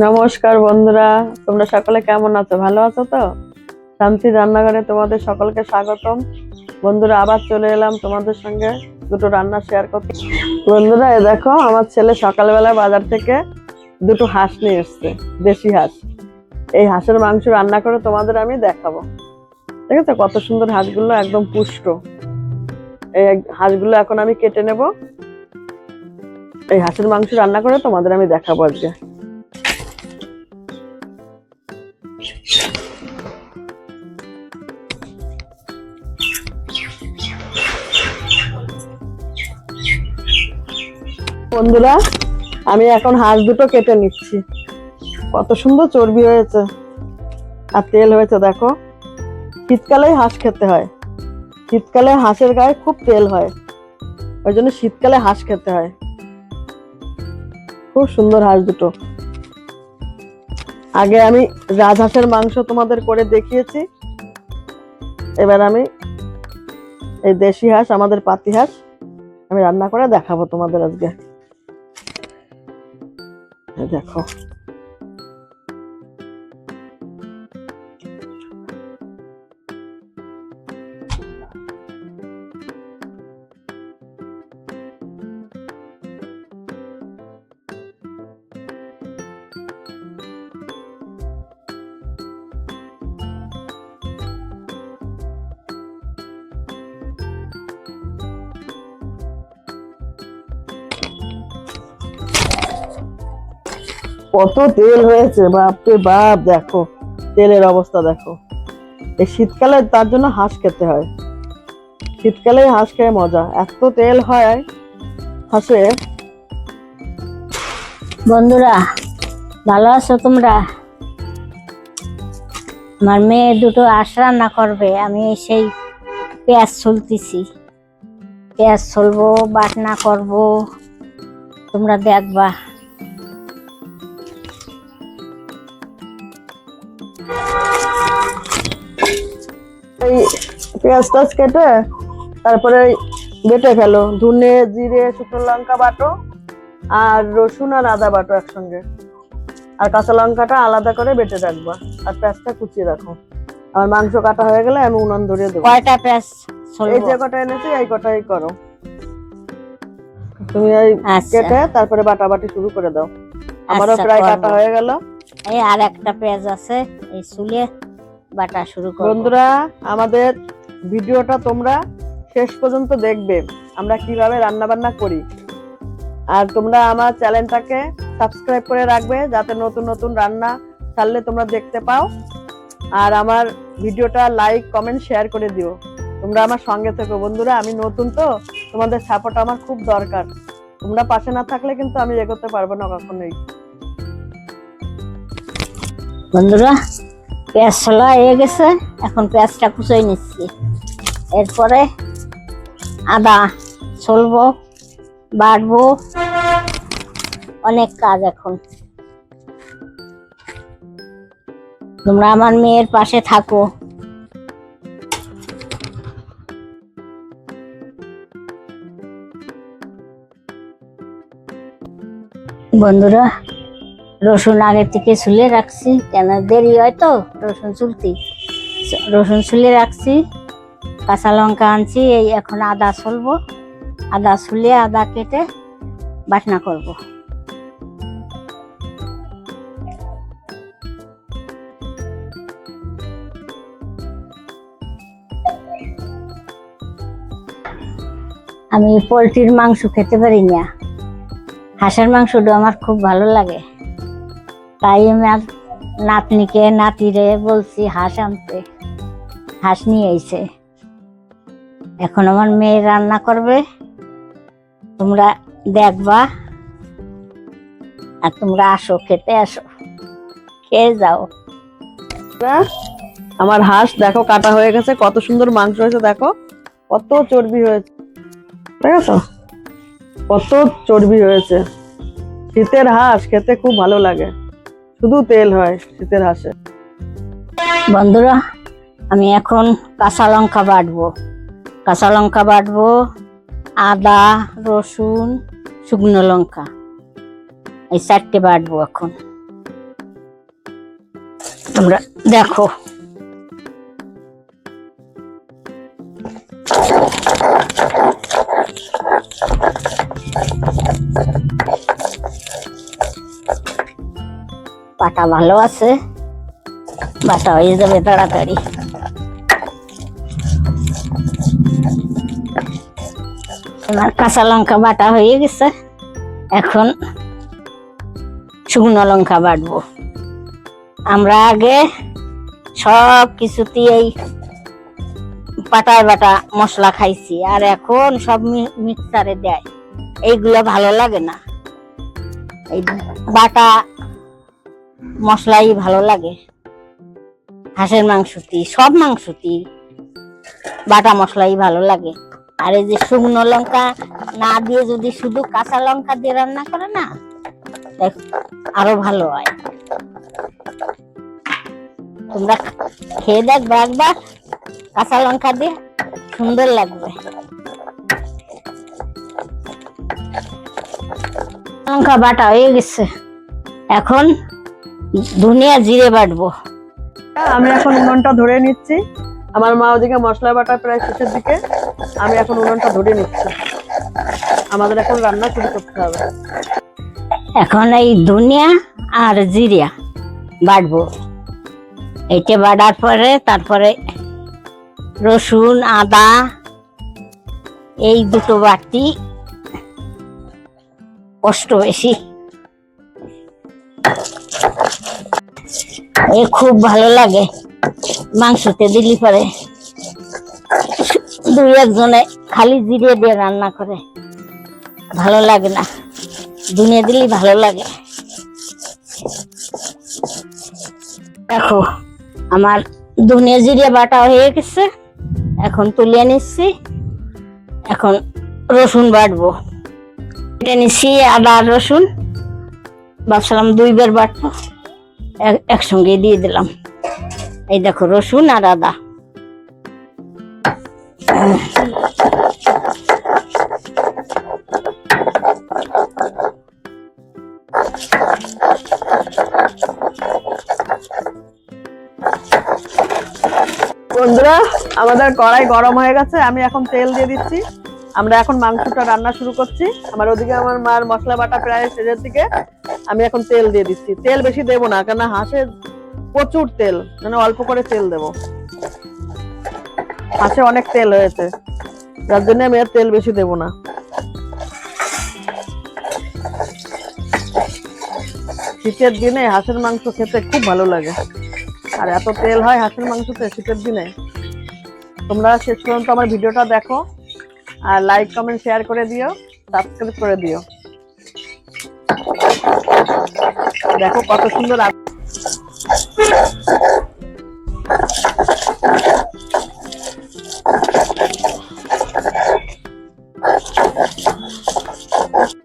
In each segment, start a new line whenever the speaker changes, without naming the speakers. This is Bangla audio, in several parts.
নমস্কার বন্ধুরা, তোমরা সকলে কেমন আছো? ভালো আছো তো? শান্তি রান্নাঘরে তোমাদের সকলকে স্বাগতম। বন্ধুরা, আবার চলে এলাম তোমাদের সঙ্গে দুটো রান্না শেয়ার করতে। বন্ধুরা, এ দেখো, আমার ছেলে সকালবেলা বাজার থেকে দুটো হাঁস নিয়ে এসছে, দেশি হাঁস। এই হাঁসের মাংস রান্না করে তোমাদের আমি দেখাবো। ঠিক আছে? কত সুন্দর হাঁসগুলো, একদম পুষ্ট। এই হাঁসগুলো এখন আমি কেটে নেব। এই হাঁসের মাংস রান্না করে তোমাদের আমি দেখাবো আজকে। বন্ধুরা, আমি এখন হাঁস দুটো কেটে নিচ্ছি। কত সুন্দর চর্বি হয়েছে আর তেল হয়েছে দেখো। শীতকালেই হাঁস খেতে হয়, শীতকালে হাঁসের গায়ে খুব তেল হয়, ওই জন্য শীতকালে হাঁস খেতে হয়। খুব সুন্দর হাঁস দুটো। আগে আমি রাজহাঁসের মাংস তোমাদের করে দেখিয়েছি, এবার আমি এই দেশি হাঁস, আমাদের পাতি হাঁস, আমি রান্না করে দেখাবো তোমাদের আজকে। দেখো, কত তেল হয়েছে, বাপরে বাপ। দেখো তেলের অবস্থা দেখো। এই শীতকালে তার জন্য হাঁস খেতে হয়, শীতকালে হাঁস খেয়ে মজা, এত তেল হয় হাঁসে।
বন্ধুরা, ভালো আছো তোমরা? আমার মেয়ে দুটো হাঁস রান্না করবে, আমি সেই পেঁয়াজ ছুলতেছি। পেঁয়াজ ছুলবো, বাটনা করব, তোমরা দেখবা।
এই পেঁয়াজ টাজ কেটে তারপরে বেটে ফেলো। ধনে, জিরে, শুকনো লঙ্কা বাটো, আর রসুন আর আদা বাটো একসঙ্গে, আর কাঁচা লঙ্কাটা আলাদা করে বেটে রাখবা, আর পেঁয়াজটা কুচিয়ে রাখো। আমার মাংস কাটা হয়ে গেলে আমি উনান ধরিয়ে দেবো।
কয়টা পেঁয়াজ
এই
ছুলবো?
যে কটা এনেছি এই কটাই করো তুমি। এই
আচ্ছা
কেটে তারপরে বাটাবাটি শুরু করে দাও। আমারও
আচ্ছা,
প্রায়
করবো।
কাটা হয়ে গেল।
এই আর একটা পেঁয়াজ আছে, এই ছুলে বাটা শুরু করব।
বন্ধুরা, আমাদের ভিডিওটা তোমরা শেষ পর্যন্ত দেখবে, আমরা কিভাবে রান্না বান্না করি। আর তোমরা আমার চ্যানেলটাকে সাবস্ক্রাইব করে রাখবে, যাতে নতুন নতুন রান্না ছাড়লে তোমরা দেখতে পাও। আর আমার ভিডিওটা লাইক, কমেন্ট, শেয়ার করে দিও। তোমরা আমার সঙ্গে থেকো বন্ধুরা, আমি নতুন তো, তোমাদের সাপোর্ট আমার খুব দরকার। তোমরা পাশে না থাকলে কিন্তু আমি এগোতে পারবো না কখনোই।
বন্ধুরা, পেঁয়াজ ছোলা হয়ে গেছে, এখন পেঁয়াজটা কুচিয়ে নিচ্ছি। এরপরে আদা ছুলবো, বাটবো, অনেক কাজ এখন। তোমরা আমার মেয়ের পাশে থাকো। বন্ধুরা, রসুন আগে থেকে ছুলে রাখছি, কেন দেরি হয় তো রসুন ছুলতে। রসুন ছুলে রাখছি, কাঁচা লঙ্কা আনছি, এই এখন আদা ছুলবো। আদা ছুলে আদা কেটে বাটনা করব। আমি পোলট্রির মাংস খেতে পারি না, হাঁসের মাংসটা আমার খুব ভালো লাগে। তাই আমি আর নাতনিকে, নাতিরে বলছি হাঁস আনতে, হাঁস নিয়ে এসে। এখন আমার মেয়ে রান্না করবে, তোমরা দেখবা। আর তোমরা আসো, খেতে আসো, খেয়ে যাও।
আমার হাঁস দেখো কাটা হয়ে গেছে, কত সুন্দর মাংস হয়েছে দেখো, কত চর্বি হয়েছে। ঠিক আছে? কত চর্বি হয়েছে। শীতের হাঁস খেতে খুব ভালো লাগে, শুধু তেল হয় শীতের হাঁসে।
বন্ধুরা, আমি এখন কাঁচা লঙ্কা বাটবো। কাঁচা লঙ্কা বাটবো, আদা, রসুন, শুকনো লঙ্কা, এই চারটে বাটবো এখন। তোমরা দেখো বাটা ভালো আছে, বাটা হয়ে যাবে তাড়াতাড়ি। আমার কাঁচা লঙ্কা বাটা হয়ে গেছে, এখন শুকনো লঙ্কা বাটবো। আমরা আগে সব কিছুতেই এই বাটায় বাটা মশলা খাইছি, আর এখন সব মিক্সারে দেয়, এইগুলো ভালো লাগে না। এই বাটা মশলাই ভালো লাগে। হাঁসের মাংসটি, সব মাংসটি বাটা মশলাই ভালো লাগে। আর এই যে শুকনো লঙ্কা না দিয়ে যদি শুধু কাঁচা লঙ্কা দিয়ে রান্না করে না, আরো ভালো হয়। তোমরা খেয়ে দেখবে একবার, কাঁচা লঙ্কা দিয়ে সুন্দর লাগবে। লঙ্কা বাটা হয়ে গেছে, এখন ধনিয়া জিরে বাটবো।
আমি এখন উনুনটা ধরে নিচ্ছি। আমার মা ওদিকে মশলা বাটা প্রায় শেষের দিকে, আমি এখন উনুনটা ধরে নিচ্ছি। আমাদের এখন রান্না শুরু করতে হবে।
এখন এই ধনিয়া আর জিরা বাটবো। এইটা বাটার পরে তারপরে রসুন আদা এই দুটো বাটি, কষ্ট বেশি। এ খুব ভালো লাগে মাংসতে দিলি পরে। দুই একজনে খালি জিরে দিয়ে রান্না করে, ভালো লাগে না, ধনিয়া দিলে ভালো লাগে। দেখো আমার ধনিয়া জিরে বাটা হয়ে গেছে, এখন তুলে নিচ্ছি। এখন রসুন বাটবো। কেটে নিচ্ছি আদা আর রসুন, ভাবছিলাম দুইবার বাটবো, একসঙ্গে দিয়ে দিলাম। এই দেখো রসুন আর আদা।
বন্ধুরা, আমাদের কড়াই গরম হয়ে গেছে, আমি এখন তেল দিয়ে দিচ্ছি। আমরা এখন মাংসটা রান্না শুরু করছি। আমার ওদিকে আমার মার মশলা বাটা প্রায় শেষের দিকে, আমি এখন তেল দিয়ে দিচ্ছি। তেল বেশি দেবো না, কেন হাঁসের প্রচুর তেল, মানে অল্প করে তেল দেবো। হাঁসে অনেক তেল হয়েছে, যার জন্য আমি আর তেল বেশি দেবো না। শীতের দিনে হাঁসের মাংস খেতে খুব ভালো লাগে, আর এত তেল হয় হাঁসের মাংসতে শীতের দিনে। তোমরা শেষ পর্যন্ত আমার ভিডিওটা দেখো, আর লাইক কমেন্ট শেয়ার করে দিও, সাবস্ক্রাইব করে দিও। দেখো কত সুন্দর।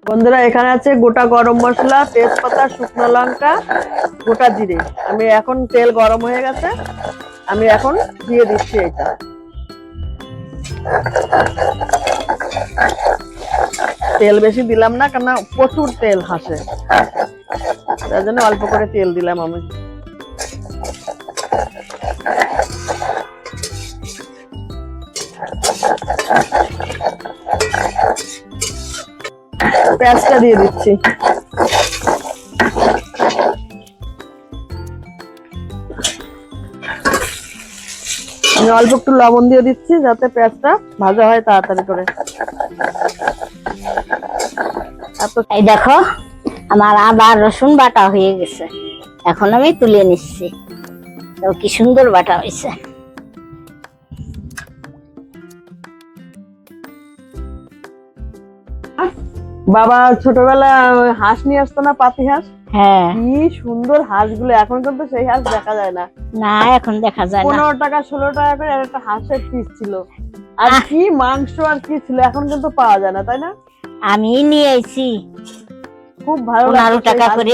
বন্ধুরা, এখানে আছে গোটা গরম মশলা, তেজপাতা, শুকনো লঙ্কা, গোটা জিরে। আমি এখন তেল গরম হয়ে গেছে, আমি এখন দিয়ে দিচ্ছি এটা। তেল বেশি দিলাম না, কেন প্রচুর তেল হাসে, তার জন্য অল্প করে তেল দিলাম আমি। পেঁয়াজটা দিয়ে দিচ্ছি। আমি অল্প একটু লবণ দিয়ে দিচ্ছি, যাতে পেঁয়াজটা ভাজা হয় তাড়াতাড়ি করে।
এই দেখো আমার আদা রসুন বাটা হয়ে গেছে, এখন আমি তুলে নিচ্ছি। তো কি সুন্দর বাটা হয়েছে।
বাবা ছোটবেলায় হাঁস নিয়ে আসতো না, পাতি হাঁস?
হ্যাঁ,
কি সুন্দর হাঁসগুলো, এখন কিন্তু সেই হাঁস দেখা যায় না।
না এখন দেখা যায় না।
15 টাকা 16 টাকা করে একটা হাঁসের পিস ছিল, আর কি মাংস আর কি ছিল, এখন কিন্তু পাওয়া যায় না, তাই না?
আমি নিয়ে আইছি
খুব ভালো
15 টাকা করে।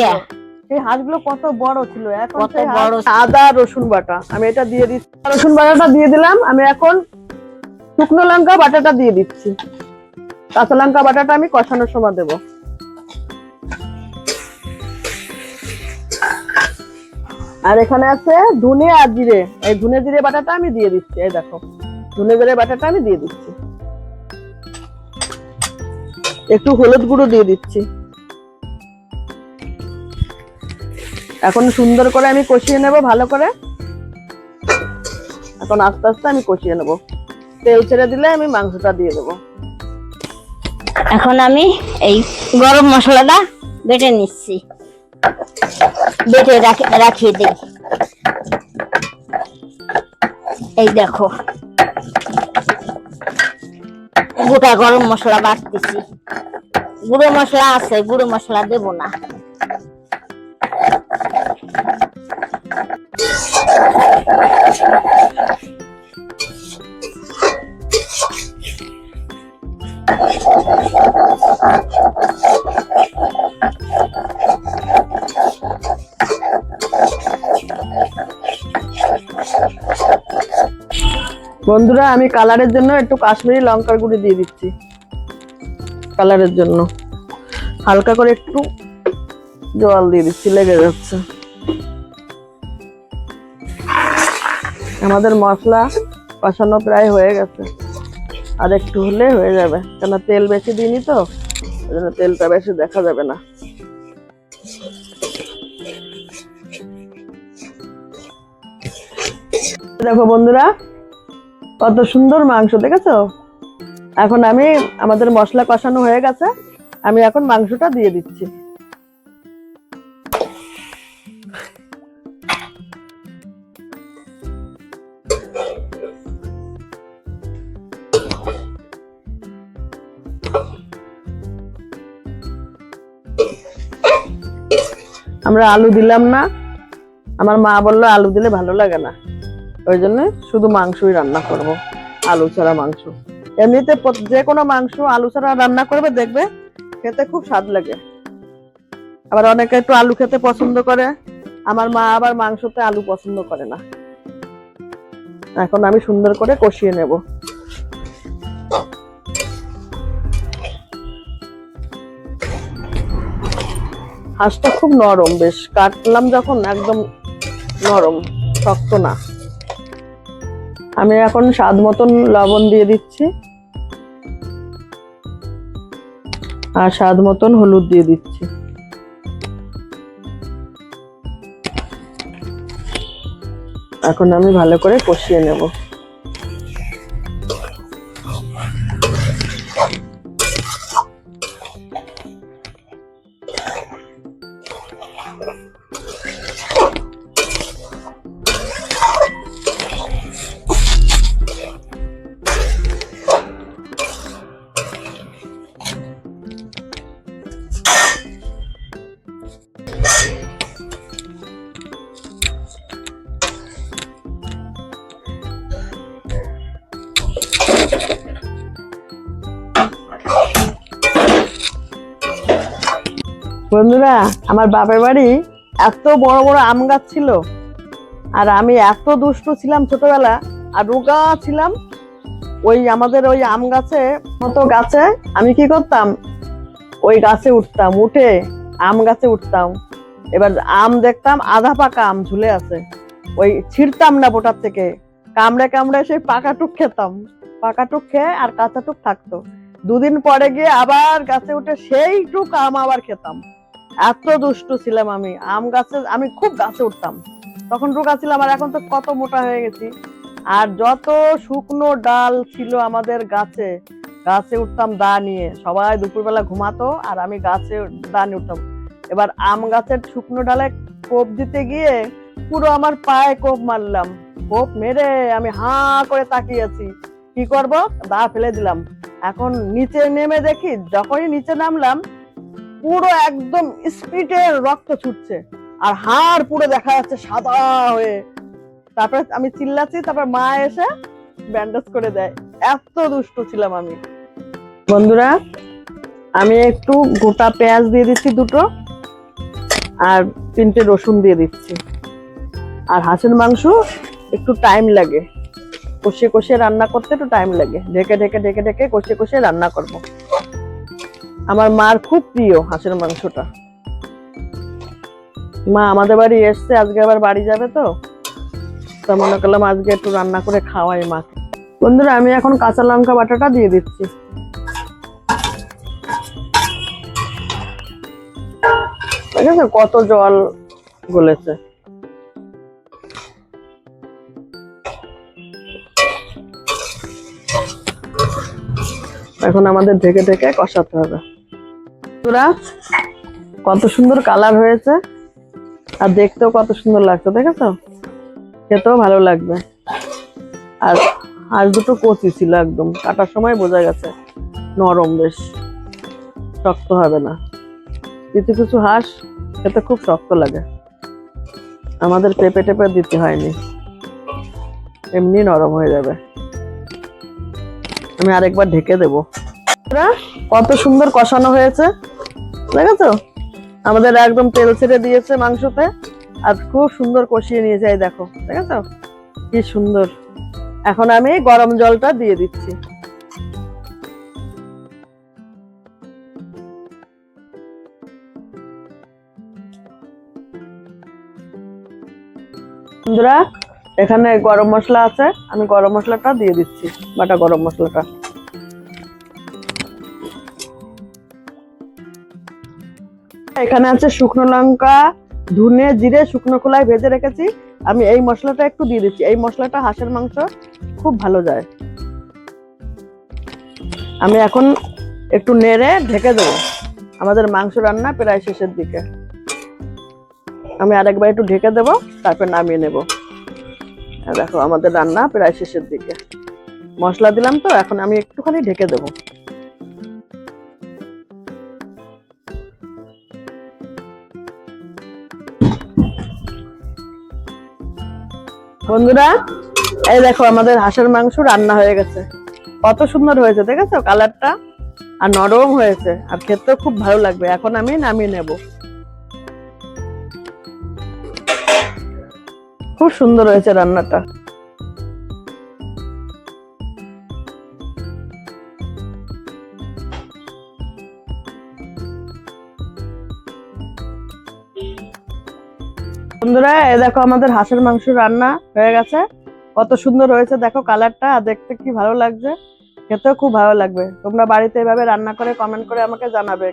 সেই হাঁসগুলো কত বড় ছিল, এখন
কত
সেই
বড়।
আদা রসুন বাটা আমি এটা দিয়ে দিচ্ছি। রসুন বাটাটা দিয়ে দিলাম। আমি এখন শুকনো লঙ্কা বাটাটা দিয়ে দিচ্ছি। কাঁচা লঙ্কা বাটাটা আমি কষানোর সময় দেবো। আর এখানে আছে ধনে আর জিরে, এই ধনে জিরে বাটাটা আমি দিয়ে দিচ্ছি। এই দেখো ধনে জিরে বাটাটা আমি দিয়ে দিচ্ছি। একটু হলুদ গুঁড়ো দিয়ে দিচ্ছি। এখন সুন্দর করে আমি কষিয়ে নেব ভালো করে। এখন আস্তে আস্তে আমি কষিয়ে নেব। তেল ছেড়ে দিলে আমি মাংসটা দিয়ে দেবো।
এখন আমি এই গরম মশলাটা বেটে নিচ্ছি, বেটে রাখিয়ে দিই। এই দেখো গোটা গরম মশলা বাটতেছি। গুঁড়ো মশলা আছে, গুঁড়ো মশলা দেব না।
বন্ধুরা আমি কালারের জন্য একটু কাশ্মীরি লঙ্কার গুঁড়ি দিয়ে দিচ্ছি। কালারের জন্য হালকা করে একটু জল দিয়ে দিচ্ছি, লেগে যাচ্ছে। আমাদের মশলা কষানো প্রায় হয়ে গেছে, আর একটু হলে হয়ে যাবে, কেন তেল বেশি দিইনি তো, ওই জন্য তেলটা বেশি দেখা যাবে না। দেখো বন্ধুরা কত সুন্দর মাংস, দেখেছো? এখন আমি আমাদের মশলা কষানো হয়ে গেছে, আমি এখন মাংসটা দিয়ে দিচ্ছি। আমরা আলু দিলাম না, আমার মা বললো আলু দিলে ভালো লাগে না, ওই জন্য শুধু মাংসই রান্না করব, আলু ছাড়া মাংস। এমনিতে যে কোনো মাংস আলু ছাড়া রান্না করবে দেখবে খেতে খুব স্বাদ লাগে। আবার অনেকে একটু আলু খেতে পছন্দ করে, আমার মা আবার মাংসতে আলু পছন্দ করে না। এখন আমি সুন্দর করে কষিয়ে নেব। হাঁসটা খুব নরম, বেশ কাটলাম যখন একদম নরম, শক্ত না। আমি এখন স্বাদ মতন লবণ দিয়ে দিচ্ছি, আর স্বাদ মতন হলুদ দিয়ে দিচ্ছি। এখন আমি ভালো করে কষিয়ে নেব। বন্ধুরা আমার বাপের বাড়ি এত বড় বড় আম গাছ ছিল, আর আমি এত দুষ্টু ছিলাম ছোটবেলা, আর রোগা ছিলাম। ওই আমাদের ওই আম গাছে মতো গাছে আমি কি করতাম, ওই গাছে উঠতাম, উঠে আম গাছে উঠতাম। এবার আম দেখতাম আধা পাকা আম ঝুলে আছে, ওই ছিঁড়তাম না বোটার থেকে, কামড়ে কামড়ে সেই পাকা টুক খেতাম। পাকা টুক খেয়ে আর কাঁচা টুক থাকতো, দুদিন পরে গিয়ে আবার গাছে উঠে সেই টুক আম আবার খেতাম। এত দুষ্টু ছিলাম আমি। আম গাছে আমি খুব গাছে উঠতাম, তখন রোগা ছিলাম, আর এখন তো কত মোটা হয়ে গেছি। আর যত শুকনো ডাল ছিল আমাদের গাছে, গাছে উঠতাম দা নিয়ে। সবাই দুপুরবেলা ঘুমাতো আর আমি গাছে দা নিয়ে উঠতাম। এবার আম গাছের শুকনো ডালে কোপ দিতে গিয়ে পুরো আমার পায়ে কোপ মারলাম। কোপ মেরে আমি হাঁ করে তাকিয়ে আছি, কি করব, দা ফেলে দিলাম। এখন নিচে নেমে দেখি, যখনই নিচে নামলাম পুরো একদম স্পিডে রক্ত ছুটছে, আর হাড় পুরো দেখা যাচ্ছে সাদা হয়ে। তারপরে আমি চিল্লাচ্ছি, তারপর মা এসে ব্যান্ডেজ করে দেয়। এত দুষ্টু ছিলাম আমি। বন্ধুরা আমি একটু গোটা পেঁয়াজ দিয়ে দিচ্ছি দুটো, আর 3টে রসুন দিয়ে দিচ্ছি। আর হাঁসের মাংস একটু টাইম লাগে, কষিয়ে কষিয়ে রান্না করতে একটু টাইম লাগে, ঢেকে ঢেকে ঢেকে ঢেকে কষিয়ে কষিয়ে রান্না করব। আমার মার খুব প্রিয় হাঁসের মাংসটা। মা আমাদের বাড়ি এসছে, আজকে আবার বাড়ি যাবে তো মনে করলাম আজকে একটু রান্না করে খাওয়াই মাকে। বন্ধুরা আমি এখন কাঁচা লঙ্কা বাটাটা দিয়ে দিচ্ছি। ঠিক আছে, কত জল গলেছে। এখন আমাদের ঢেকে ঢেকে কষাতে হবে। বন্ধুরা কত সুন্দর কালার হয়েছে আর দেখতেও কত সুন্দর লাগছে, দেখেছো? খেতেও ভালো লাগবে। আর হাঁস দুটো কচি ছিল, একদম কাটার সময় বোঝা গেছে নরম, বেশ শক্ত হবে না। কিছু কিছু হাঁস খেতে খুব শক্ত লাগে, আমাদের পেঁপে টেপে দিতে হয়নি, এমনি নরম হয়ে যাবে। আমি আরেকবার ঢেকে দেবো। কত সুন্দর কষানো হয়েছে, দেখেছো? আমাদের একদম তেল ছেড়ে দিয়েছে মাংসতে আর খুব সুন্দর কষিয়ে নিয়ে যায়, দেখো দেখেছো কি সুন্দর। এখন আমি গরম জলটা দিয়ে দিচ্ছি। বন্ধুরা এখানে গরম মশলা আছে, আমি গরম মশলাটা দিয়ে দিচ্ছি, বাটা গরম মশলাটা। এখানে আছে শুকনো লঙ্কা, ধনে, জিরে শুকনো খোলায় ভেজে রেখেছি, আমি এই মশলাটা একটু দিয়ে দিচ্ছি। এই মশলাটা হাঁসের মাংস খুব ভালো যায়। আমি এখন একটু নেড়ে ঢেকে দেবো, আমাদের মাংস রান্না প্রায় শেষের দিকে। আমি আরেকবার একটু ঢেকে দেবো, তারপর নামিয়ে নেব। দেখো আমাদের রান্না প্রায় শেষের দিকে, মশলা দিলাম তো, এখন আমি একটুখানি ঢেকে দেবো। বন্ধুরা এই দেখো আমাদের হাঁসের মাংস রান্না হয়ে গেছে, কত সুন্দর হয়েছে, দেখেছো কালারটা? আর নরম হয়েছে আর খেতেও খুব ভালো লাগবে। এখন আমি নামিয়ে নেব। খুব সুন্দর হয়েছে রান্নাটা। বন্ধুরা এই দেখো আমাদের হাঁসের মাংস রান্না হয়ে গেছে, কত সুন্দর হয়েছে দেখো কালারটা, আর দেখতে কি ভালো লাগছে, খেতেও খুব ভালো লাগবে। তোমরা বাড়িতে এভাবে রান্না করে কমেন্ট করে আমাকে জানাবে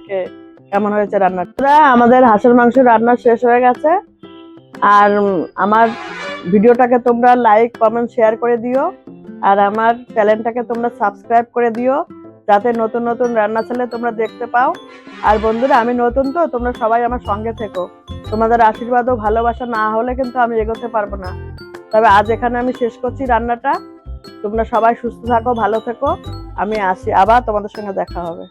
কেমন হয়েছে রান্নাটা। আমাদের হাঁসের মাংস রান্না শেষ হয়ে গেছে। আর আমার ভিডিওটাকে তোমরা লাইক কমেন্ট শেয়ার করে দিও, আর আমার চ্যানেলটাকে তোমরা সাবস্ক্রাইব করে দিও, যাতে নতুন নতুন রান্না ছেলে তোমরা দেখতে পাও। আর বন্ধুরা আমি নতুন তো, তোমরা সবাই আমার সঙ্গে থেকো, তোমাদের আশীর্বাদ ও ভালোবাসা না হলে কিন্তু আমি এগোতে পারবো না। তবে আজ এখানে আমি শেষ করছি রান্নাটা। তোমরা সবাই সুস্থ থাকো, ভালো থেকো, আমি আসি, আবার তোমাদের সঙ্গে দেখা হবে।